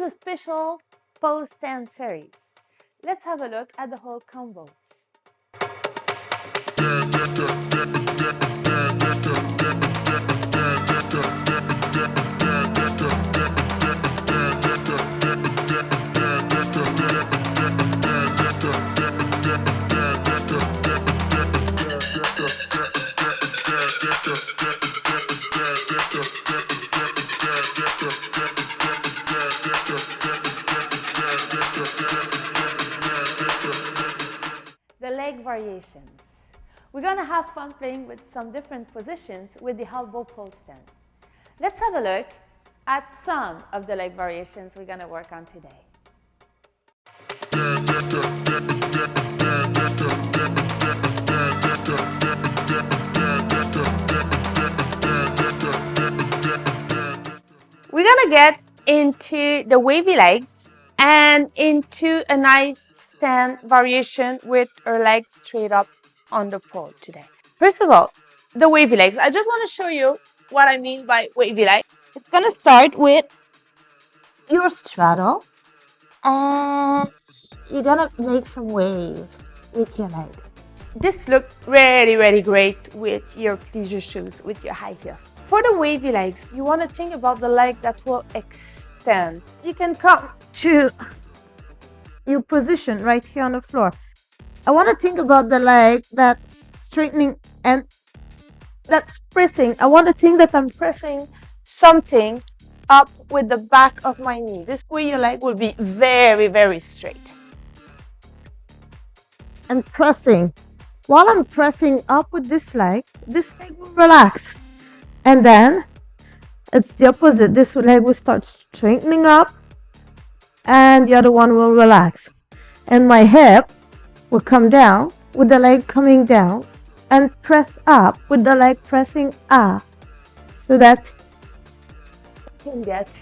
a special pole stand series. Let's have a look at the whole combo. The leg variations. We're going to have fun playing with some different positions with the elbow pole stand. Let's have a look at some of the leg variations we're going to work on today. We're going to get into the wavy legs and into a nice stand variation with our legs straight up on the pole today. First of all, the wavy legs. I just want to show you what I mean by wavy legs. It's going to start with your straddle, and you're gonna make some wave with your legs. This looks really, really great with your pleasure shoes, with your high heels. For the wavy legs, you want to think about the leg that will extend. You can come to your position right here on the floor. I want to think about the leg that's straightening and that's pressing. I want to think that I'm pressing something up with the back of my knee. This way your leg will be very, very straight. And pressing. While I'm pressing up with this leg will relax. And then it's the opposite. This leg will start straightening up and the other one will relax. And my hip will come down with the leg coming down and press up with the leg pressing up, so that you can get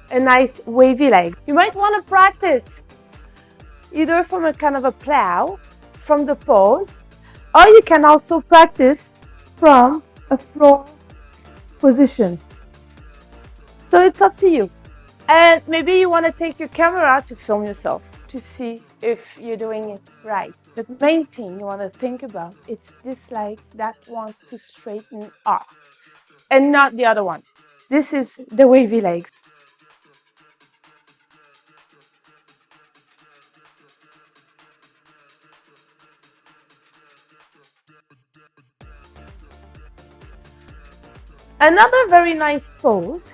a nice wavy leg. You might want to practice either from a kind of a plow from the pole, or you can also practice from a floor position. So it's up to you. And maybe you want to take your camera to film yourself to see if you're doing it right. The main thing you want to think about is this leg that wants to straighten up and not the other one. This is the wavy legs. Another very nice pose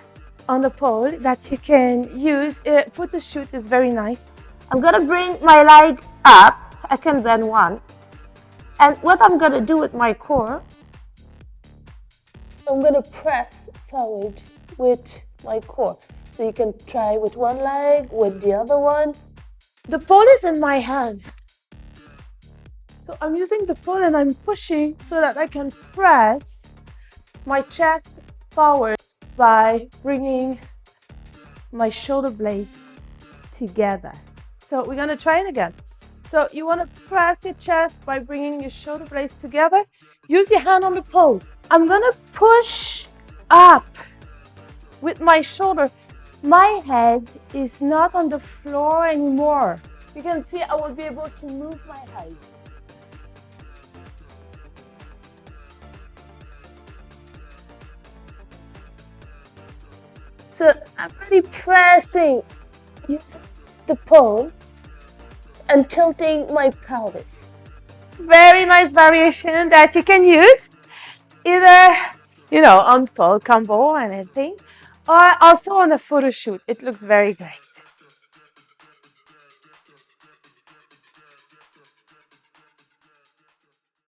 on the pole that you can use for the shoot is very nice. I'm gonna bring my leg up. I can bend one. And what I'm gonna do with my core, I'm gonna press forward with my core. So you can try with one leg, with the other one. The pole is in my hand. So I'm using the pole and I'm pushing so that I can press my chest forward by bringing my shoulder blades together. So we're gonna try it again. So you wanna press your chest by bringing your shoulder blades together. Use your hand on the pole. I'm gonna push up with my shoulder. My head is not on the floor anymore. You can see I will be able to move my head. So I'm really pressing using the pole and tilting my pelvis. Very nice variation that you can use either, on pole combo or anything, or also on a photo shoot. It looks very great.